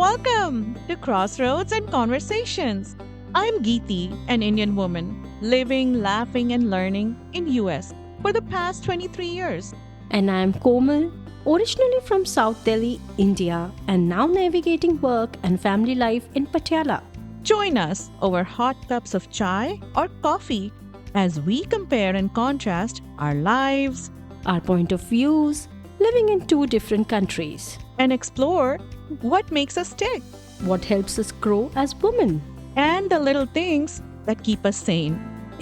Welcome to Crossroads and Conversations. I'm Geeti, an Indian woman living, laughing and learning in US for the past 23 years. And I'm Komal, originally from South Delhi, India, and now navigating work and family life in Patiala. Join us over hot cups of chai or coffee as we compare and contrast our lives Our point of views, living in two different countries. and explore what makes us tick What helps us grow as women? and the little things that keep us sane.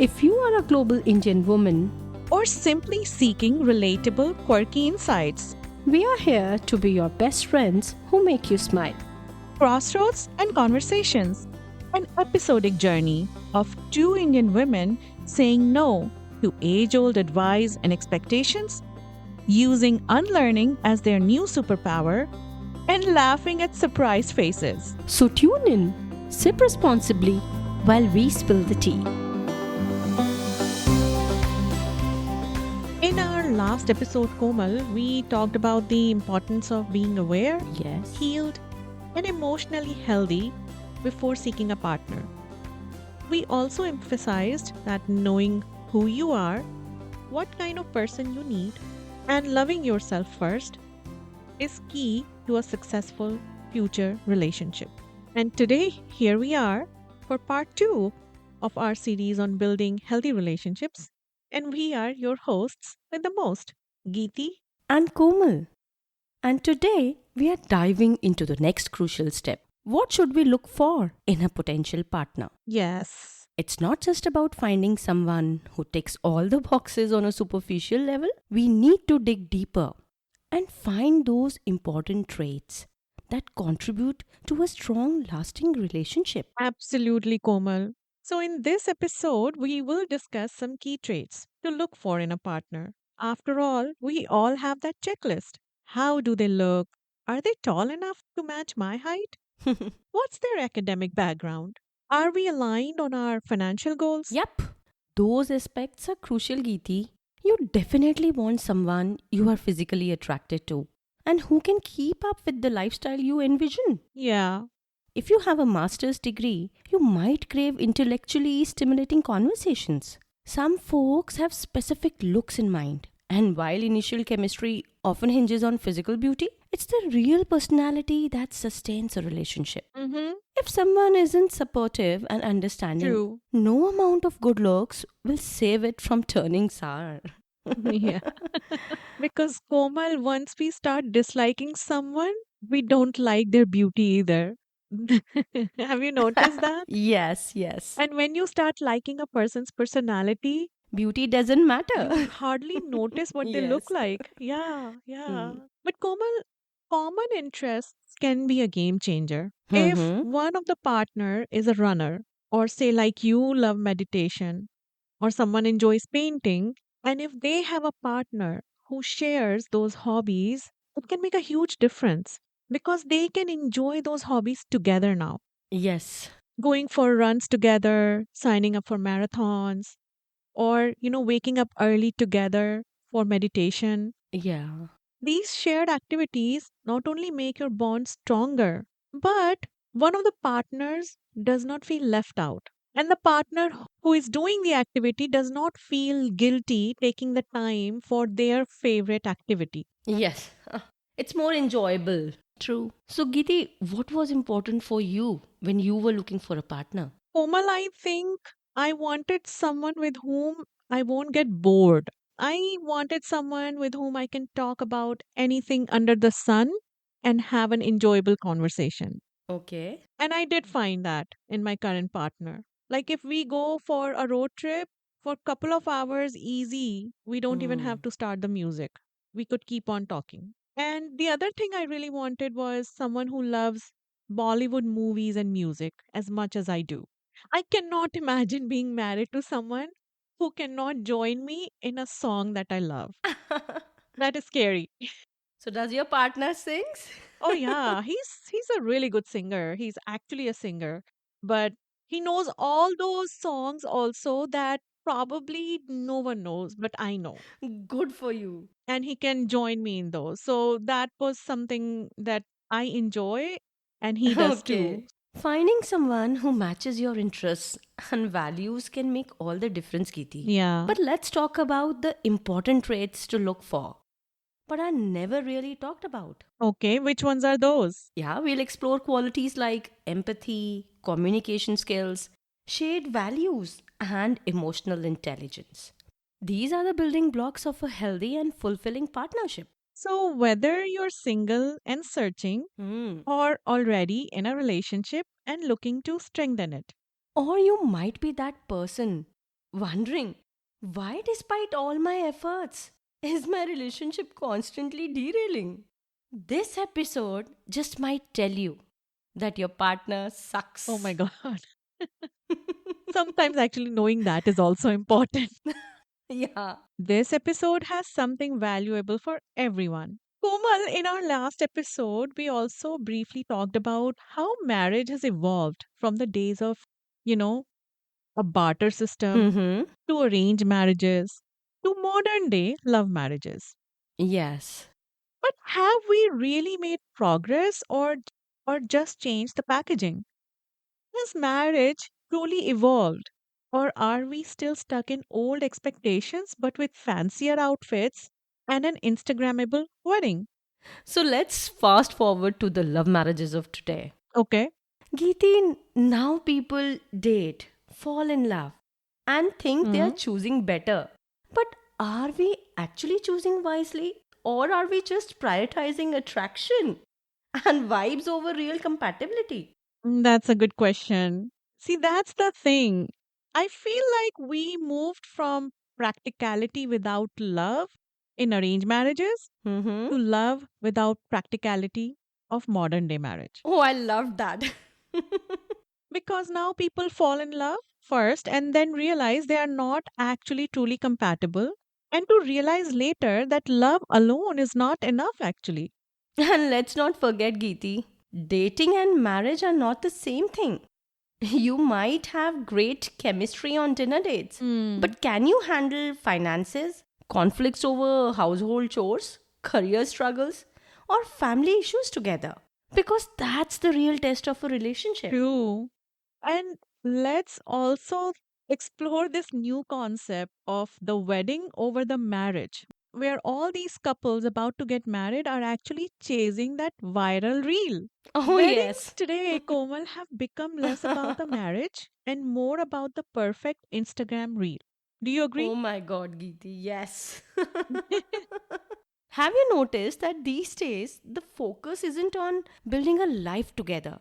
If you are a global Indian woman, Or simply seeking relatable, quirky insights. we are here to be your best friends who make you smile. Crossroads and Conversations, an episodic journey of two Indian women saying no to age old advice and expectations, using unlearning as their new superpower, and laughing at surprised faces. So tune in, sip responsibly while we spill the tea. In our last episode, Komal, we talked about the importance of being aware, Yes. healed, and emotionally healthy before seeking a partner. We also emphasized that knowing who you are, what kind of person you need, and loving yourself first is key to a successful future relationship. And today, here we are for part two of our series on building healthy relationships. And we are your hosts with the most, Geeti. And Komal. And today we are diving into the next crucial step. What should we look for in a potential partner? Yes. It's not just about finding someone who ticks all the boxes on a superficial level. We need to dig deeper and find those important traits that contribute to a strong, lasting relationship. Absolutely, Komal. So, in this episode, we will discuss some key traits to look for in a partner. After all, we all have that checklist. How do they look? Are they tall enough to match my height? What's their academic background? Are we aligned on our financial goals? Yep, those aspects are crucial, Geeti. You definitely want someone you are physically attracted to and who can keep up with the lifestyle you envision. Yeah, If you have a master's degree, you might crave intellectually stimulating conversations. Some folks have specific looks in mind, and while initial chemistry often hinges on physical beauty, it's the real personality that sustains a relationship. mm-hmm. If someone isn't supportive and understanding, True. no amount of good looks will save it from turning sour. Yeah. Because Komal, once we start disliking someone, we don't like their beauty either. Have you noticed that? Yes, yes. And when you start liking a person's personality, Beauty doesn't you matter. hardly notice what they look Yes. like. Yeah, yeah. Mm. But Komal, common interests can be a game changer. If Mm-hmm. one of the partner is a runner, or say like you love meditation, or someone enjoys painting, and if they have a partner who shares those hobbies, it can make a huge difference because they can enjoy those hobbies together now. Yes. Going for runs together, signing up for marathons, or waking up early together for meditation. Yeah. These shared activities not only make your bond stronger, but one of the partners does not feel left out, and the partner who is doing the activity does not feel guilty taking the time for their favorite activity. Yes. It's more enjoyable. True. So, Geeti, what was important for you when you were looking for a partner? Komal, I think I wanted someone with whom I won't get bored. I wanted someone with whom I can talk about anything under the sun and have an enjoyable conversation. Okay. And I did find that in my current partner. Like if we go for a road trip for a couple of hours easy, we don't even Hmm. have to start the music. We could keep on talking. And the other thing I really wanted was someone who loves Bollywood movies and music as much as I do. I cannot imagine being married to someone who cannot join me in a song that I love. That is scary. So, does your partner sings? Oh yeah, he's a really good singer. He's actually a singer, but he knows all those songs also that probably no one knows, but I know. Good for you. And he can join me in those. So that was something that I enjoy And he does too. Okay. Finding someone who matches your interests and values can make all the difference, Geeti. Yeah. But let's talk about the important traits to look for, but are never really talked about. Okay, which ones are those? Yeah, we'll explore qualities like empathy, communication skills, shared values, and emotional intelligence. These are the building blocks of a healthy and fulfilling partnership. So, whether you're single and searching, Hmm. or already in a relationship and looking to strengthen it. Or you might be that person wondering, why, despite all my efforts, is my relationship constantly derailing? This episode just might tell you that your partner Oh my sucks. God. Sometimes actually knowing that is also important. Yeah. This episode has something valuable for everyone. Komal, in our last episode, we also briefly talked about how marriage has evolved from the days of, you know, a barter system Mm-hmm. to arranged marriages to modern day love marriages. Yes. But have we really made progress or just changed the packaging? Has marriage truly evolved? Or are we still stuck in old expectations but with fancier outfits and an Instagrammable wedding? So let's fast forward to the love marriages of today. Okay. Geeti, now people date, fall in love, and think they are Hmm. choosing better. But are we actually choosing wisely? Or are we just prioritizing attraction and vibes over real compatibility? That's a good question. See, that's the thing. I feel like we moved from practicality without love in arranged marriages Mm-hmm. to love without practicality of modern day marriage. Oh, I loved that. Because now people fall in love first and then realize they are not actually truly compatible, and to realize later that love alone is not enough actually. And let's not forget, Geeti, dating and marriage are not the same thing. You might have great chemistry on dinner dates, Hmm. but can you handle finances, conflicts over household chores, career struggles, or family issues together? Because that's the real test of a relationship. True. And let's also explore this new concept of the wedding over the marriage, where all these couples about to get married are actually chasing that viral reel. Oh, Weddings yes. today, Komal, have become less about the marriage and more about the perfect Instagram reel. Do you agree? Oh my god, Geeti, yes. Have you noticed that these days the focus isn't on building a life together,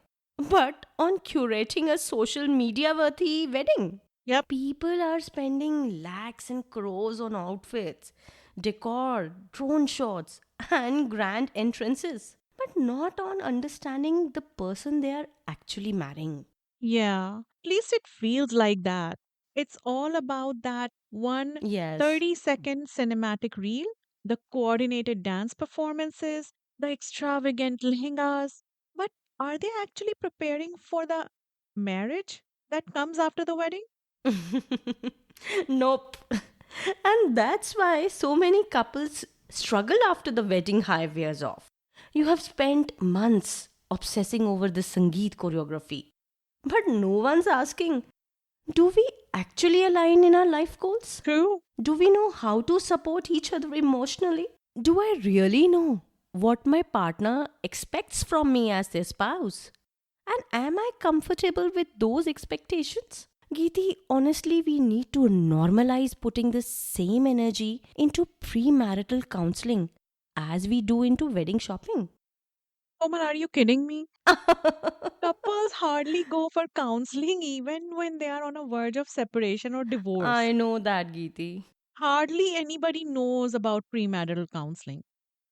but on curating a social media worthy wedding? Yep. People are spending lakhs and crores on outfits, decor, drone shots, and grand entrances, but not on understanding the person they are actually marrying. Yeah. At least it feels like that. It's all about that one Yes. 30-second cinematic reel, the coordinated dance performances, the extravagant lehengas. But are they actually preparing for the marriage that comes after the wedding? Nope. And that's why so many couples struggle after the wedding high wears off. You have spent months obsessing over the Sangeet choreography, but no one's asking, do we actually align in our life goals? True. Do we know how to support each other emotionally? Do I really know what my partner expects from me as their spouse? And am I comfortable with those expectations? Geeti, honestly, we need to normalize putting the same energy into premarital counseling as we do into wedding shopping. Komal, are you kidding me? Couples hardly go for counseling even when they are on a verge of separation or I divorce. know that, Geeti. Hardly anybody knows about premarital counseling.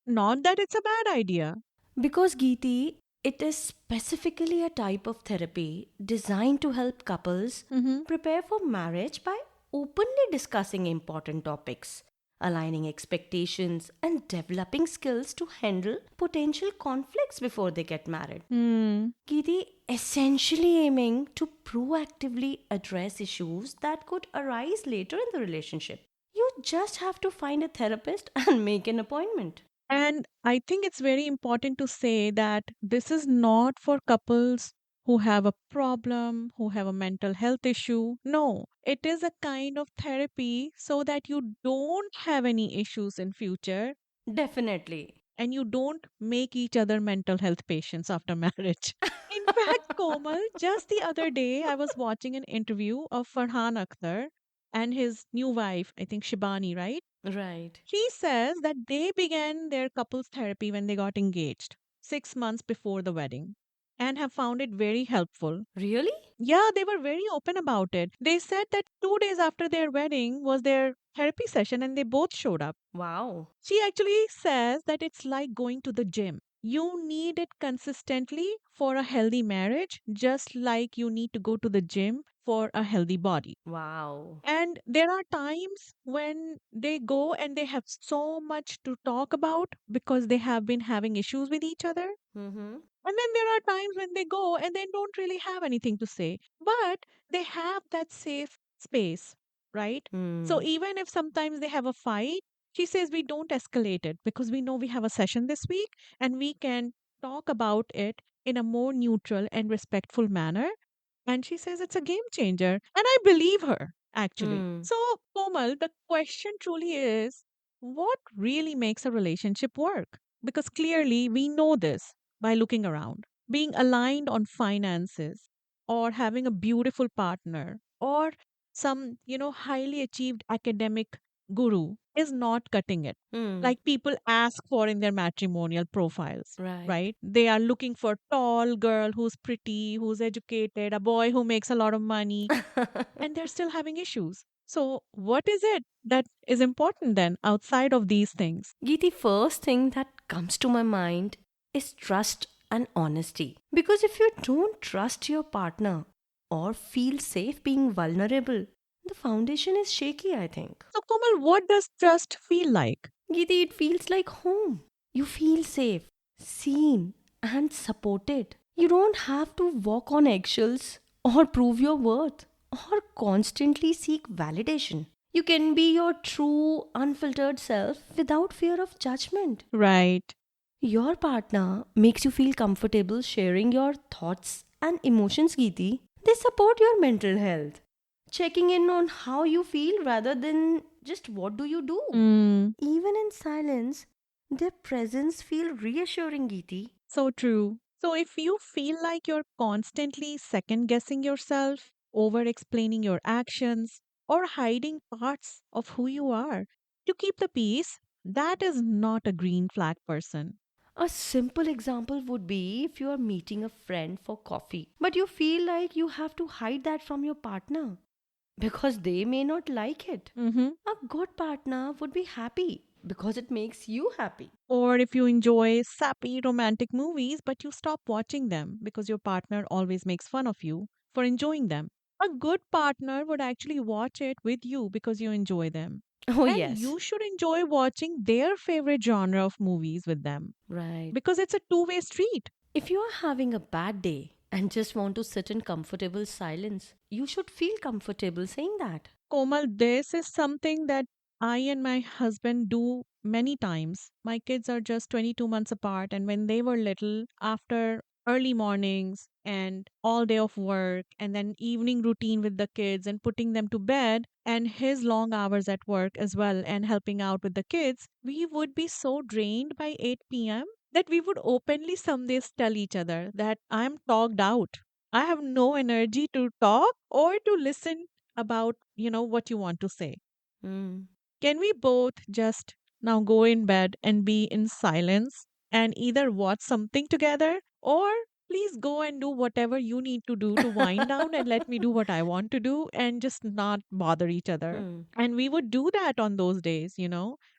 Not that it's a bad idea. Because Geeti, it is specifically a type of therapy designed to help couples Mm-hmm. prepare for marriage by openly discussing important topics, aligning expectations, and developing skills to handle potential conflicts before they get married. Hmm. Geeti, essentially aiming to proactively address issues that could arise later in the relationship. You just have to find a therapist and make an appointment. And I think it's very important to say that this is not for couples who have a problem, who have a mental health issue. No, it is a kind of therapy so that you don't have any issues in future Definitely. and you don't make each other mental health patients after marriage. In fact, Komal, just the other day I was watching an interview of Farhan Akhtar and his new wife, I think Shibani, right? Right. She says that they began their couples therapy when they got engaged, 6 months before the wedding, and have found it very helpful. Really? Yeah, they were very open about it. They said that 2 days after their wedding was their therapy session and they both showed up. Wow. She actually says that it's like going to the gym. You need it consistently for a healthy marriage, just like you need to go to the gym for a healthy body. Wow. And there are times when they go and they have so much to talk about because they have been having issues with each other. Mm-hmm. And then there are times when they go and they don't really have anything to say, but they have that safe space, right? So Hmm. even if sometimes they have a fight, she says we don't escalate it because we know we have a session this week and we can talk about it in a more neutral and respectful manner. And she says it's a game changer. And I believe her, actually. Hmm. So, Komal, the question truly is what really makes a relationship work? Because clearly we know this by looking around. Being aligned on finances or having a beautiful partner or some, highly achieved academic guru is not cutting it. Hmm. Like people ask for in their matrimonial profiles, Right. right? They are looking for tall girl who's pretty, who's educated, a boy who makes a lot of money, and they're still having issues. So, what is it that is important then outside of these things? Geeti, first thing that comes to my mind is trust and honesty. Because if you don't trust your partner or feel safe being vulnerable, the foundation is shaky, I think. So, Komal, what does trust feel like? Geeti, it feels like home. You feel safe, seen, and supported. You don't have to walk on eggshells or prove your worth or constantly seek validation. You can be your true, unfiltered self without fear of judgment. Right. Your partner makes you feel comfortable sharing your thoughts and emotions, Geeti. They support your mental health, checking in on how you feel rather than just what do you do. Mm, Even in silence, their presence feel reassuring, Geeti. so true. So, if you feel like you're constantly second guessing yourself, over explaining your actions, or hiding parts of who you are to keep the peace, that is not a green flag person. A simple example would be if you are meeting a friend for coffee, but you feel like you have to hide that from your partner because they may not like it. Hmm. A good partner would be happy because it makes you happy. Or if you enjoy sappy romantic movies, but you stop watching them because your partner always makes fun of you for enjoying them. A good partner would actually watch it with you because you enjoy them. Oh, And yes. you should enjoy watching their favorite genre of movies with them Right. because it's a two-way street. If you are having a bad day and just want to sit in comfortable silence, you should feel comfortable saying that. Komal, this is something that I and my husband do many times. My kids are just 22 months apart, and when they were little, after early mornings and all day of work, and then evening routine with the kids and putting them to bed, and his long hours at work as well, and helping out with the kids, we would be so drained by 8 p.m. that we would openly some days tell each other that I'm togged out. I have no energy to talk or to listen about, what you want to say. Hmm. Can we both just now go in bed and be in silence and either watch something together or please go and do whatever you need to do to wind down and let me do what I want to do and just not bother each other. Hmm. And we would do that on those days,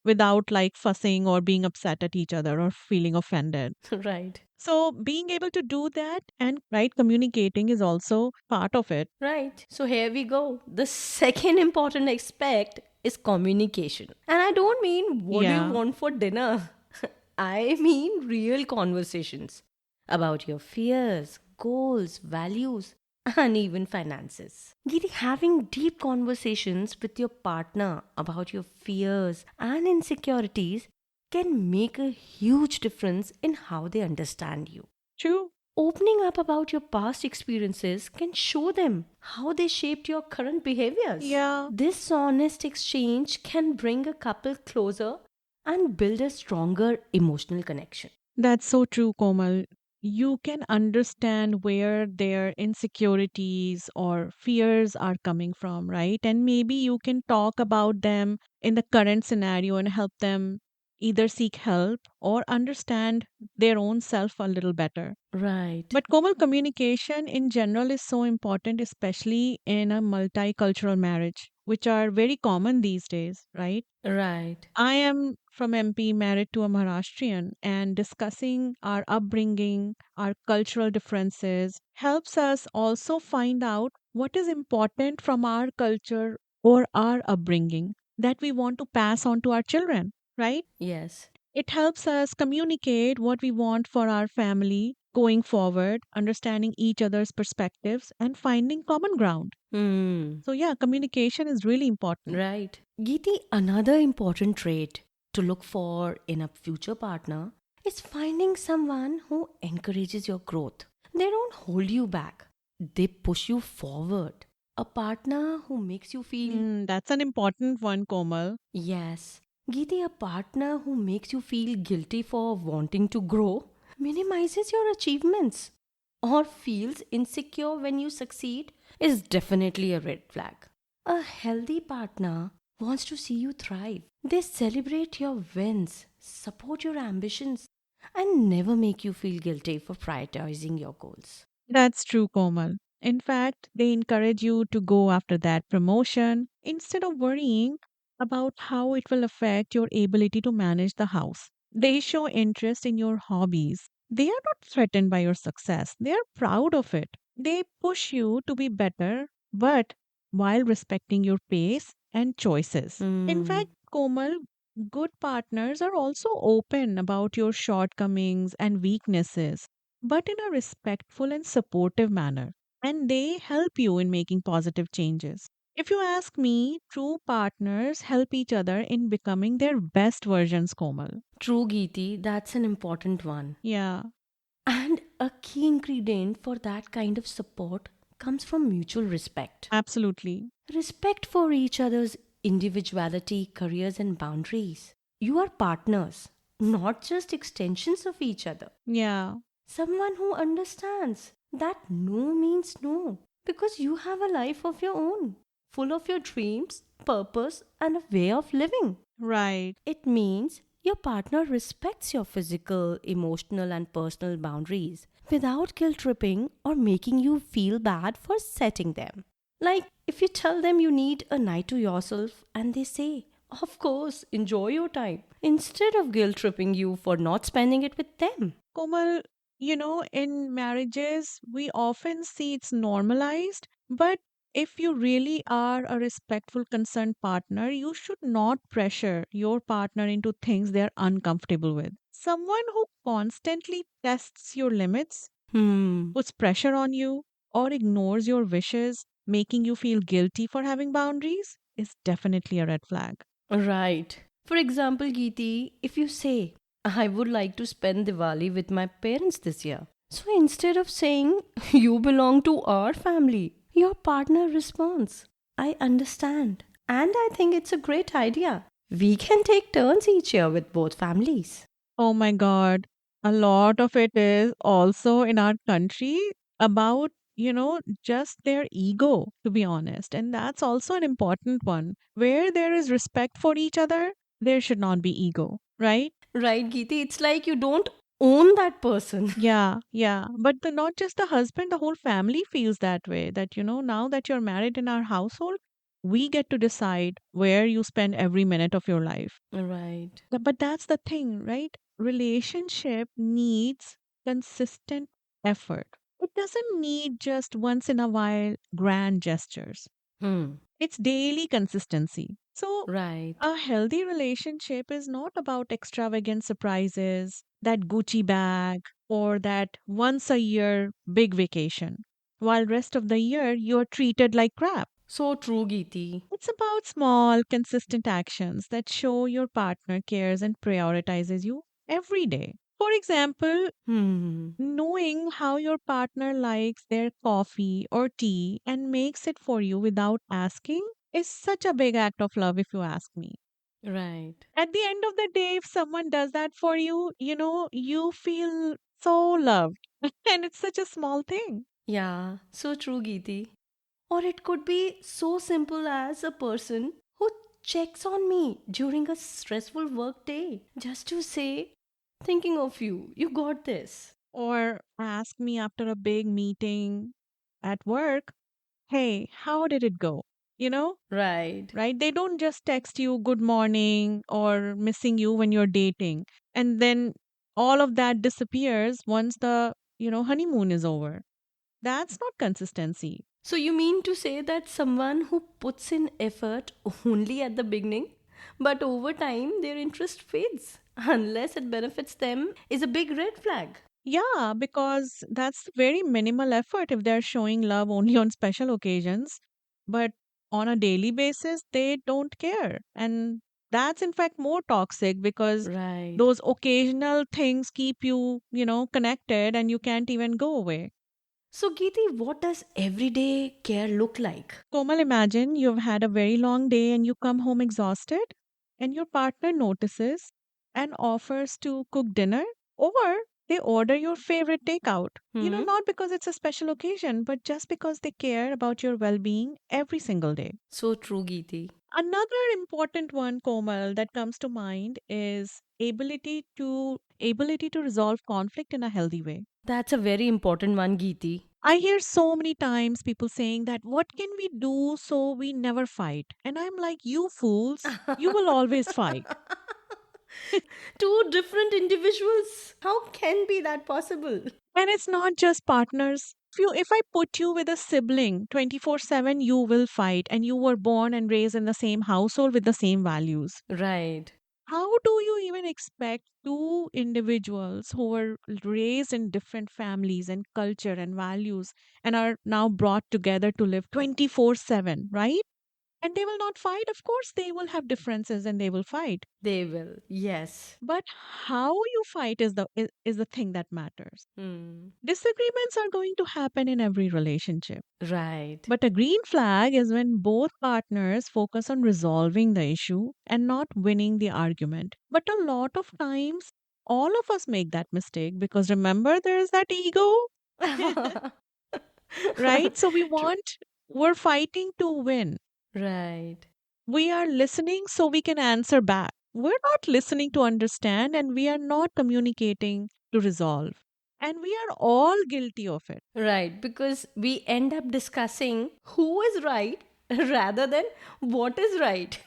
without like fussing or being upset at each other or feeling offended. Right. So being able to do that and right communicating is also part of it. Right. So here we go. The second important aspect is communication. And I don't mean what do you Yeah. want for dinner? I mean real conversations about your fears, goals, values, and even finances. Giri, having deep conversations with your partner about your fears and insecurities can make a huge difference in how they understand you. True. Opening up about your past experiences can show them how they shaped your current behaviors. Yeah, This honest exchange can bring a couple closer and build a stronger emotional connection. that's so true, Komal. You can understand where their insecurities or fears are coming from, right? And maybe you can talk about them in the current scenario and help them either seek help or understand their own self a little better. Right, But Komal, communication in general is so important, especially in a multicultural marriage, which are very common these days, right? right. I am from MP, married to a Maharashtrian, and discussing our upbringing, our cultural differences helps us also find out what is important from our culture or our upbringing that we want to pass on to our children, right? Yes. It helps us communicate what we want for our family going forward, understanding each other's perspectives, and finding common ground. Hmm. So, yeah, communication is really important. Right. Geeti, another important trait to look for in a future partner is finding someone who encourages your growth. They don't hold you back, they push you forward. A partner who makes you feel, That's an important one, Komal. yes, Geeti, a partner who makes you feel guilty for wanting to grow, minimizes your achievements, or feels insecure when you succeed is definitely a red flag. A healthy partner wants to see you thrive. They celebrate your wins, support your ambitions, and never make you feel guilty for prioritizing your goals. That's true, Komal. In fact, they encourage you to go after that promotion instead of worrying about how it will affect your ability to manage the house. They show interest in your hobbies. They are not threatened by your success, they are proud of it. They push you to be better, but while respecting your pace and choices. In Hmm. fact, Komal, good partners are also open about your shortcomings and weaknesses, but in a respectful and supportive manner. And they help you in making positive changes. If you ask me, true partners help each other in becoming their best versions, Komal. True, Geeti, that's an important one. Yeah, And a key ingredient for that kind of support comes from mutual respect. absolutely. Respect for each other's individuality, careers, and boundaries. You are partners, not just extensions of each other. Yeah, Someone who understands that no means no because you have a life of your own, full of your dreams, purpose, and a way of living. right. It means your partner respects your physical, emotional, and personal boundaries without guilt tripping or making you feel bad for setting them. Like if you tell them you need a night to yourself and they say, of course, enjoy your time, instead of guilt tripping you for not spending it with them. Komal, in marriages, we often see it's normalized, but if you really are a respectful, concerned partner, you should not pressure your partner into things they're uncomfortable with. Someone who constantly tests your limits, Hmm. puts pressure on you, or ignores your wishes, making you feel guilty for having boundaries, is definitely a red flag. Right. For example, Geeti, if you say, I would like to spend Diwali with my parents this year. So instead of saying, you belong to our family, your partner responds, I understand. And I think it's a great idea. We can take turns each year with both families. Oh my God. A lot of it is also in our country about, just their ego, to be honest. And that's also an important one. Where there is respect for each other, there should not be ego, right? Right, Geeti? It's like you don't own that person. Yeah, yeah. But not just the husband, the whole family feels that way. That, now that you're married in our household, we get to decide where you spend every minute of your life. Right. But that's the thing, right? Relationship needs consistent effort. It doesn't need just once in a while grand gestures. Hmm. It's daily consistency. So, Right. a healthy relationship is not about extravagant surprises, that Gucci bag, or that once a year big vacation, while rest of the year you're treated like crap. So true, Geeti. It's about small, consistent actions that show your partner cares and prioritizes you every day. For example, Hmm. knowing how your partner likes their coffee or tea and makes it for you without asking is such a big act of love, if you ask me. Right. At the end of the day, if someone does that for you, you feel so loved. And it's such a small thing. Yeah, so true, Geeti. Or it could be so simple as a person who checks on me during a stressful work day just to say, thinking of you, you got this. Or ask me after a big meeting at work, hey, how did it go? You know, Right. right? They don't just text you good morning or missing you when you're dating. And then all of that disappears once the honeymoon is over. That's not consistency. So you mean to say that someone who puts in effort only at the beginning, but over time their interest fades unless it benefits them is a big red flag. Yeah, because that's very minimal effort if they're showing love only on special occasions. But on a daily basis, they don't care. And that's in fact more toxic because Right. those occasional things keep you connected and you can't even go away. So Geeti, what does everyday care look like? Komal, imagine you've had a very long day and you come home exhausted, and your partner notices and offers to cook dinner, or they order your favorite takeout. Hmm? Not because it's a special occasion, but just because they care about your well being every single day. So true, Geeti. Another important one, Komal, that comes to mind is ability to resolve conflict in a healthy way. That's a very important one, Geeti. I hear so many times people saying that what can we do so we never fight? And I'm like, you fools, you will always fight. Two different individuals. How can be that possible? And it's not just partners. If I put you with a sibling 24/7, you will fight, and you were born and raised in the same household with the same values. Right. How do you even expect two individuals who were raised in different families and culture and values and are now brought together to live 24/7, right? And they will not fight. Of course, they will have differences and they will fight. They will. Yes. But how you fight is the thing that matters. Hmm. Disagreements are going to happen in every relationship. Right. But a green flag is when both partners focus on resolving the issue and not winning the argument. But a lot of times, all of us make that mistake because remember, there's that ego, right? So True. we're fighting to win. Right. We are listening so we can answer back. We're not listening to understand, and we are not communicating to resolve. And we are all guilty of it. Right. Because we end up discussing who is right rather than what is right.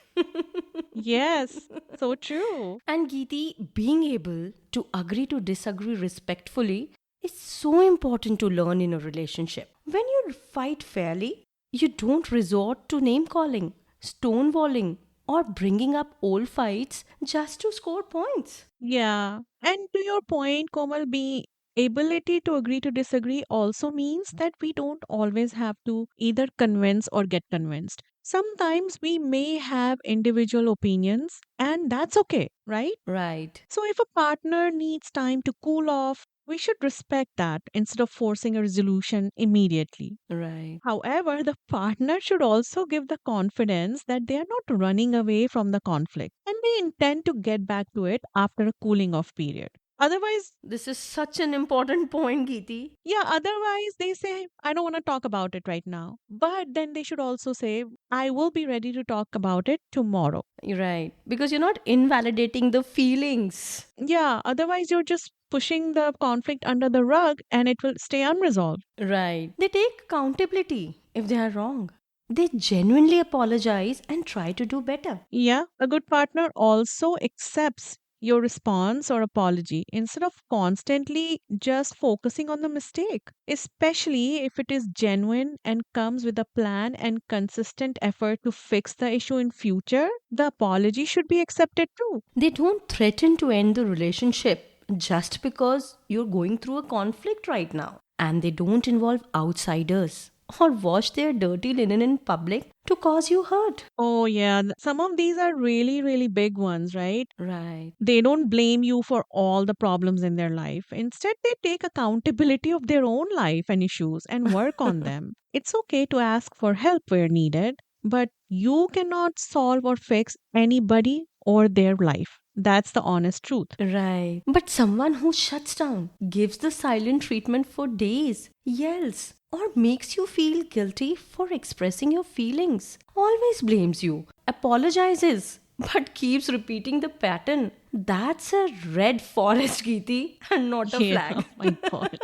Yes, so true. And Geeti, being able to agree to disagree respectfully is so important to learn in a relationship. When you fight fairly, you don't resort to name calling, stonewalling, or bringing up old fights just to score points. Yeah. And to your point, Komal, be ability to agree to disagree also means that we don't always have to either convince or get convinced. Sometimes we may have individual opinions, and that's okay, right? Right, So if a partner needs time to cool off, we should respect that instead of forcing a resolution immediately. right. However, the partner should also give the confidence that they are not running away from the conflict and they intend to get back to it after a cooling off period. Otherwise, This is such an important point, Geeti. otherwise they say, I don't want to talk about it right now. But then they should also say, I will be ready to talk about it tomorrow. You're right. Because you're not invalidating the feelings. Yeah, otherwise you're just pushing the conflict under the rug and it will stay unresolved. Right. They take accountability if they are wrong. They genuinely apologize and try to do better. Yeah, a good partner also accepts your response or apology instead of constantly just focusing on the mistake, especially if it is genuine and comes with a plan and consistent effort to fix the issue in future. The apology should be accepted too. They don't threaten to end the relationship just because you're going through a conflict right now. And they don't involve outsiders. or wash their dirty linen in public to cause you hurt. Oh, yeah. Some of these are really, really big ones, right? Right. They don't blame you for all the problems in their life. Instead, they take accountability of their own life and issues and work on them. It's okay to ask for help where needed, but you cannot solve or fix anybody or their life. That's the honest truth. Right. But someone who shuts down, gives the silent treatment for days, yells, or makes you feel guilty for expressing your feelings, always blames you, apologizes, but keeps repeating the pattern. That's a red forest, Geeti, and not a Yeah, oh flag. my God.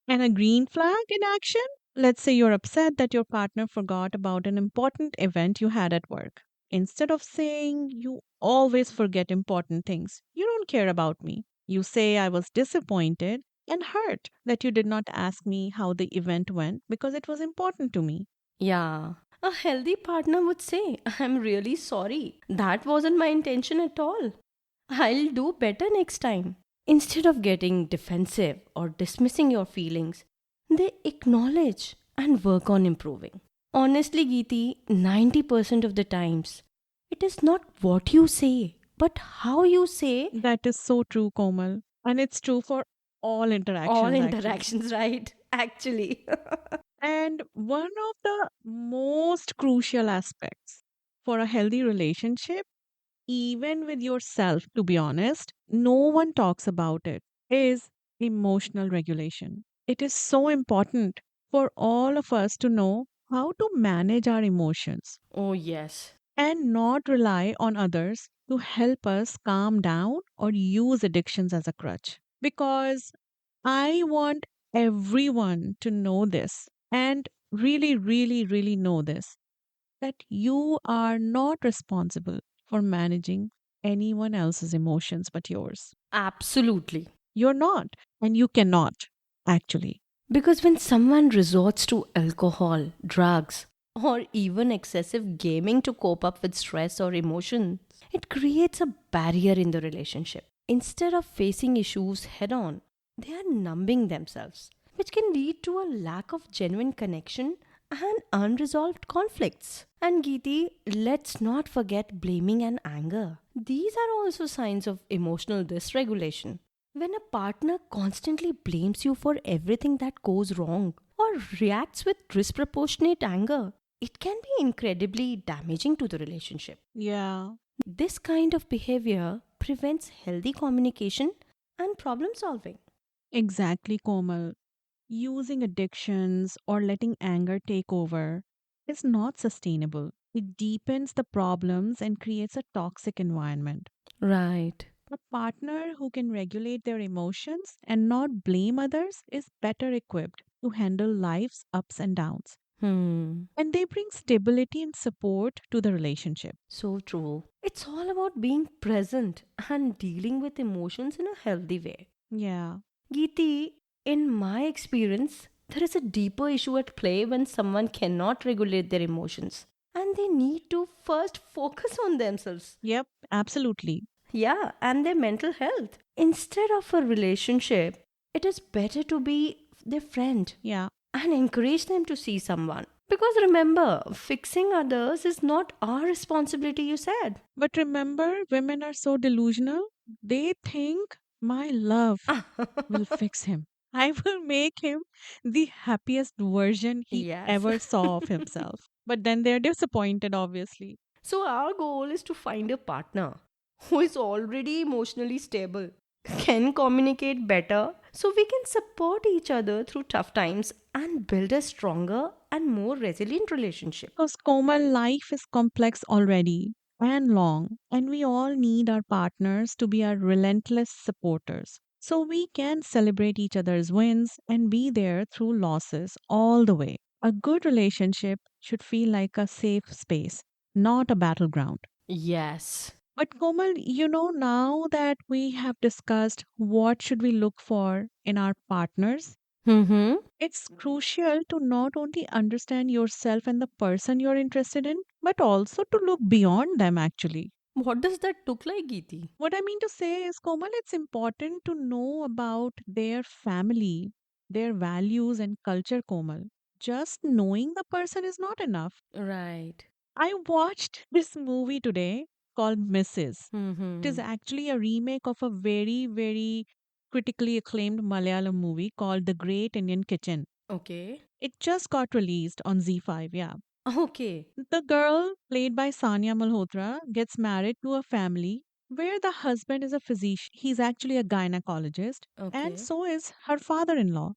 And a green flag in action? Let's say you're upset that your partner forgot about an important event you had at work. Instead of saying, "You always forget important things, you don't care about me," you say, "I was disappointed and hurt that you did not ask me how the event went because it was important to me." Yeah. A healthy partner would say, I'm really sorry. That wasn't my intention at all. I'll do better next time. Instead of getting defensive or dismissing your feelings, they acknowledge and work on improving. Honestly, Geeti, 90% of the times, it is not what you say, but how you say That is so true, Komal. And it's true for all all interactions, actually. interactions, right? Actually. And one of the most crucial aspects for a healthy relationship, even with yourself, to be honest, no one talks about it, is emotional regulation. It is so important for all of us to know how to manage our emotions Oh, yes. and not rely on others to help us calm down or use addictions as a crutch. Because I want everyone to know this and really, really, really know this, that you are not responsible for managing anyone else's emotions but yours. Absolutely. You're not, and you cannot, actually. Because when someone resorts to alcohol, drugs, or even excessive gaming to cope up with stress or emotions, it creates a barrier in the relationship. Instead of facing issues head on, they are numbing themselves, which can lead to a lack of genuine connection and unresolved conflicts. And Geeti, let's not forget blaming and anger. These are also signs of emotional dysregulation. When a partner constantly blames you for everything that goes wrong or reacts with disproportionate anger, it can be incredibly damaging to the relationship. Yeah, This kind of behavior prevents healthy communication and problem solving. exactly, Komal. Using addictions or letting anger take over is not sustainable. It deepens the problems and creates a toxic environment. Right. A partner who can regulate their emotions and not blame others is better equipped to handle life's ups and downs. Hmm. And they bring stability and support to the relationship. So true. It's all about being present and dealing with emotions in a healthy way. Yeah, Geeti, in my experience, there is a deeper issue at play when someone cannot regulate their emotions and they need to first focus on themselves. yep, absolutely. Yeah, and their mental health. Instead of a relationship, it is better to be their friend Yeah. and encourage them to see someone. Because remember, fixing others is not our responsibility, you said. But remember, women are so delusional. They think my love will fix him. I will make him the happiest version he Yes. ever saw of himself. But then they're disappointed, obviously. So, our goal is to find a partner who is already emotionally stable, can communicate better, so we can support each other through tough times and build a stronger and more resilient relationship. Because Komal, life is complex already and long, and we all need our partners to be our relentless supporters. So we can celebrate each other's wins and be there through losses all the way. A good relationship should feel like a safe space, not a battleground. Yes. But Komal, now that we have discussed what should we look for in our partners, Mm-hmm. it's crucial to not only understand yourself and the person you're interested in, but also to look beyond them actually. What does that look like, Geeti? What I mean to say is, Komal, it's important to know about their family, their values and culture, Komal. just knowing the person is not enough. Right. I watched this movie today called Mrs. It is Mm-hmm. actually a remake of a very, very critically acclaimed Malayalam movie called The Great Indian Kitchen. Okay. It just got released on Z5, yeah. Okay. The girl, played by Sanya Malhotra, gets married to a family where the husband is a physician. He's actually a gynecologist, and Okay. so is her father in law.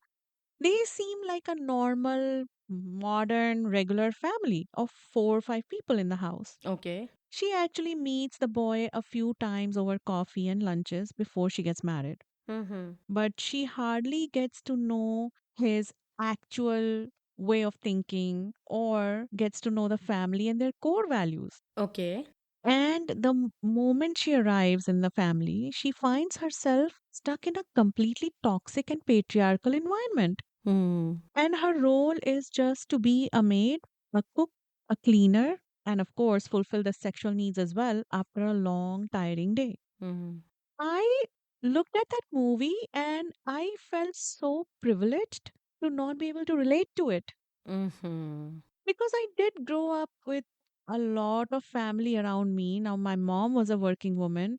They seem like a normal, modern, regular family of 4 or 5 people in the house. Okay. She actually meets the boy a few times over coffee and lunches before she gets married, Mm-hmm. but she hardly gets to know his actual way of thinking or gets to know the family and their core values. Okay. And the moment she arrives in the family, she finds herself stuck in a completely toxic and patriarchal environment. Hmm. And her role is just to be a maid, a cook, a cleaner, and of course, fulfill the sexual needs as well after a long, tiring day. Mm-hmm. I looked at that movie and I felt so privileged to not be able to relate to it Mm-hmm. because I did grow up with a lot of family around me. Now, my mom was a working woman,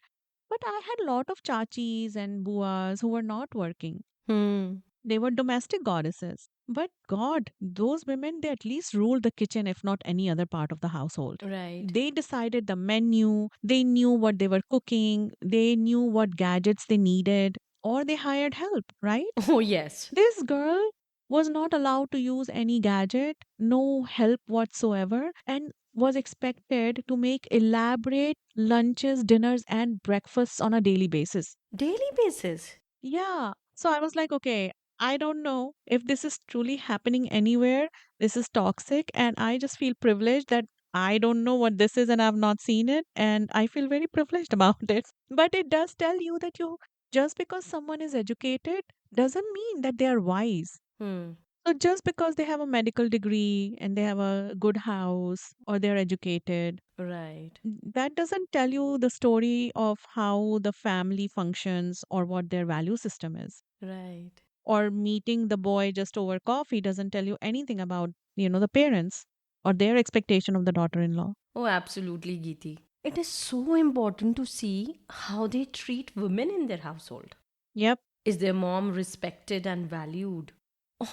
but I had a lot of chachis and buas who were not working. Hmm. They were domestic goddesses. But God, those women, they at least ruled the kitchen, if not any other part of the household. Right. They decided the menu, they knew what they were cooking, they knew what gadgets they needed, or they hired help, right? Oh, yes. This girl was not allowed to use any gadget, no help whatsoever, and was expected to make elaborate lunches, dinners, and breakfasts on a daily basis. Daily basis. Yeah. So I was like, okay, I don't know if this is truly happening anywhere. This is toxic. And I just feel privileged that I don't know what this is and I've not seen it. And I feel very privileged about it. But it does tell you that you just because someone is educated doesn't mean that they are wise. Hmm. So just because they have a medical degree and they have a good house or they're educated, Right. that doesn't tell you the story of how the family functions or what their value system is. Right. Or meeting the boy just over coffee doesn't tell you anything about, the parents or their expectation of the daughter-in-law. Oh, absolutely, Geeti. It is so important to see how they treat women in their household. Yep. Is their mom respected and valued?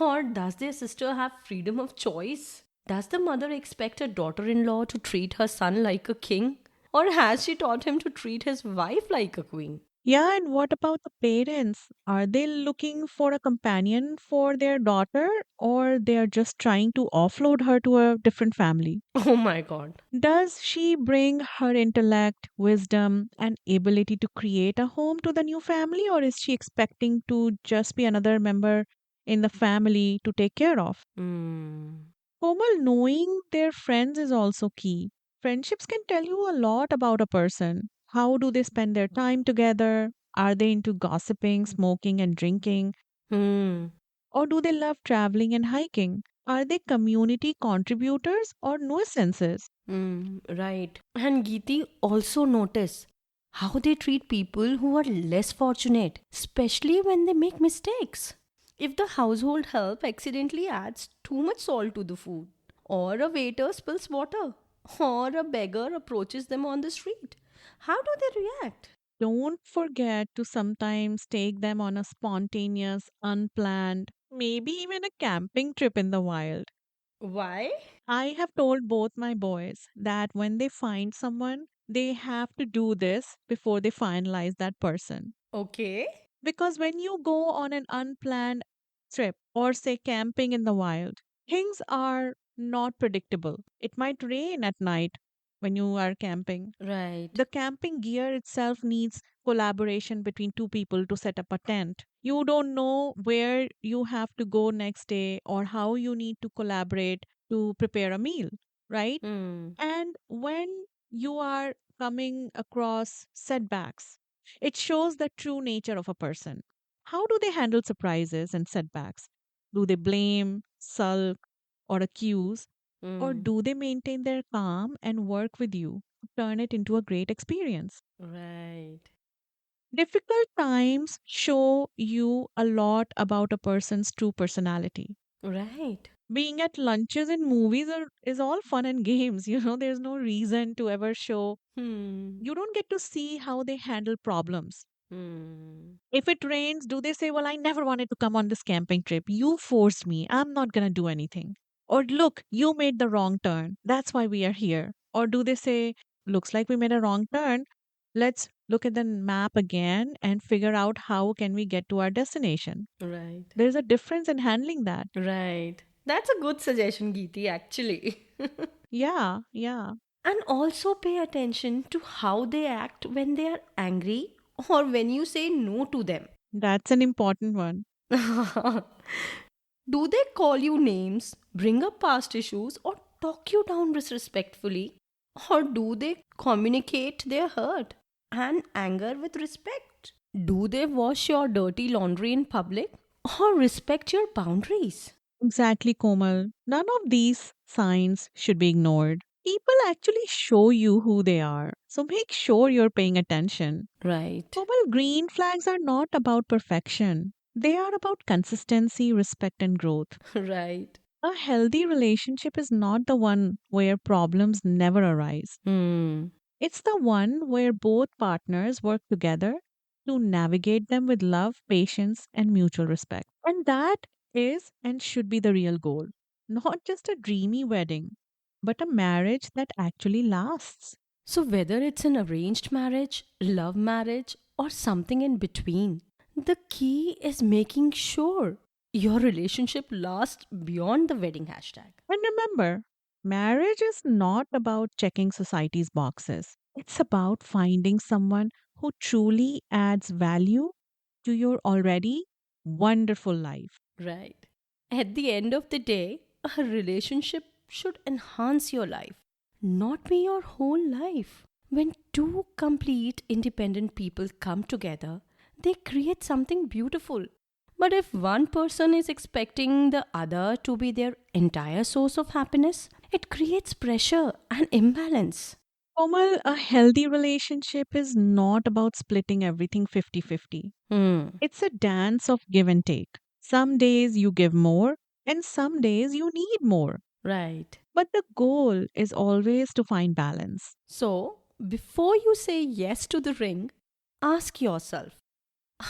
Or does their sister have freedom of choice? Does the mother expect her daughter in law to treat her son like a king? Or has she taught him to treat his wife like a queen? Yeah, and what about the parents? Are they looking for a companion for their daughter or they are just trying to offload her to a different family? Oh my god. Does she bring her intellect, wisdom, and ability to create a home to the new family, or is she expecting to just be another member in the family to take care of? Hmm. Komal, knowing their friends is also key. Friendships can tell you a lot about a person. How do they spend their time together? Are they into gossiping, smoking, and drinking? Hmm. Or do they love traveling and hiking? Are they community contributors or nuisances? Right. And Geeti, also notice how they treat people who are less fortunate, especially when they make mistakes. If the household help accidentally adds too much salt to the food, or a waiter spills water, or a beggar approaches them on the street, how do they react? Don't forget to sometimes take them on a spontaneous, unplanned, maybe even a camping trip in the wild. Why? I have told both my boys that when they find someone, they have to do this before they finalize that person. Okay. Because when you go on an unplanned trip or say camping in the wild, things are not predictable. It might rain at night when you are camping. Right. The camping gear itself needs collaboration between two people to set up a tent. You don't know where you have to go next day or how you need to collaborate to prepare a meal, right? Hmm. And when you are coming across setbacks, it shows the true nature of a person. How do they handle surprises and setbacks? Do they blame, sulk, or accuse? Or Hmm. do they maintain their calm and work with you to turn it into a great experience? Right. Difficult times show you a lot about a person's true personality. Right. Being at lunches and movies is all fun and games. There's no reason to ever show. Hmm. You don't get to see how they handle problems. Hmm. If it rains, do they say, "Well, I never wanted to come on this camping trip. You forced me. I'm not going to do anything." Or, "Look, you made the wrong turn. That's why we are here." Or do they say, "Looks like we made a wrong turn. Let's look at the map again and figure out how can we get to our destination." Right. There's a difference in handling that. Right. That's a good suggestion, Geeti, actually. Yeah, yeah. And also pay attention to how they act when they are angry or when you say no to them. That's an important one. Do they call you names, bring up past issues, or talk you down disrespectfully? Or do they communicate their hurt and anger with respect? Do they wash your dirty laundry in public or respect your boundaries? Exactly, Komal. None of these signs should be ignored. People actually show you who they are. So make sure you're paying attention. Right, Komal, green flags are not about perfection. They are about consistency, respect, and growth. right. A healthy relationship is not the one where problems never arise. Hmm, It's the one where both partners work together to navigate them with love, patience, and mutual respect. And that is and should be the real goal. Not just a dreamy wedding, but a marriage that actually lasts. So, whether it's an arranged marriage, love marriage, or something in between, the key is making sure your relationship lasts beyond the wedding hashtag. And remember, marriage is not about checking society's boxes. It's about finding someone who truly adds value to your already wonderful life. Right. At the end of the day, a relationship should enhance your life, not be your whole life. When two complete independent people come together, they create something beautiful. But if one person is expecting the other to be their entire source of happiness, it creates pressure and imbalance. Komal, a healthy relationship is not about splitting everything 50-50. Hmm, It's a dance of give and take. Some days you give more, and some days you need more. right. But the goal is always to find balance. So, before you say yes to the ring, ask yourself,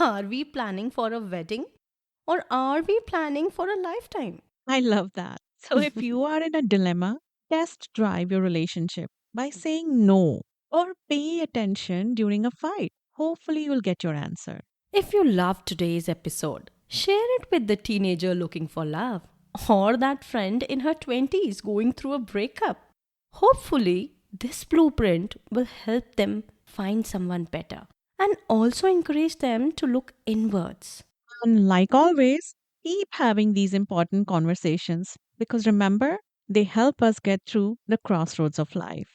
are we planning for a wedding or are we planning for a lifetime? I love that. So if you are in a dilemma, test drive your relationship by saying no or pay attention during a fight. Hopefully, you'll get your answer. If you loved today's episode, share it with the teenager looking for love or that friend in her 20s going through a breakup. Hopefully, this blueprint will help them find someone better and also encourage them to look inwards. And like always, keep having these important conversations because remember, they help us get through the crossroads of life.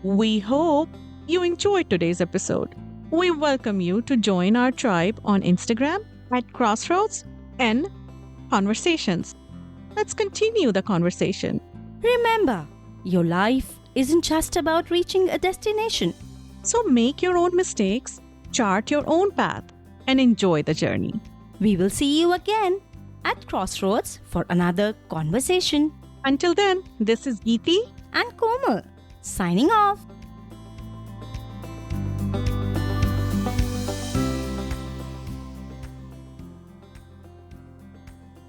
We hope you enjoyed today's episode. We welcome you to join our tribe on Instagram at Crossroads and Conversations. Let's continue the conversation. Remember, your life isn't just about reaching a destination. So make your own mistakes, chart your own path, and enjoy the journey. We will see you again at Crossroads for another conversation. Until then, this is Geeti And Komal, signing off.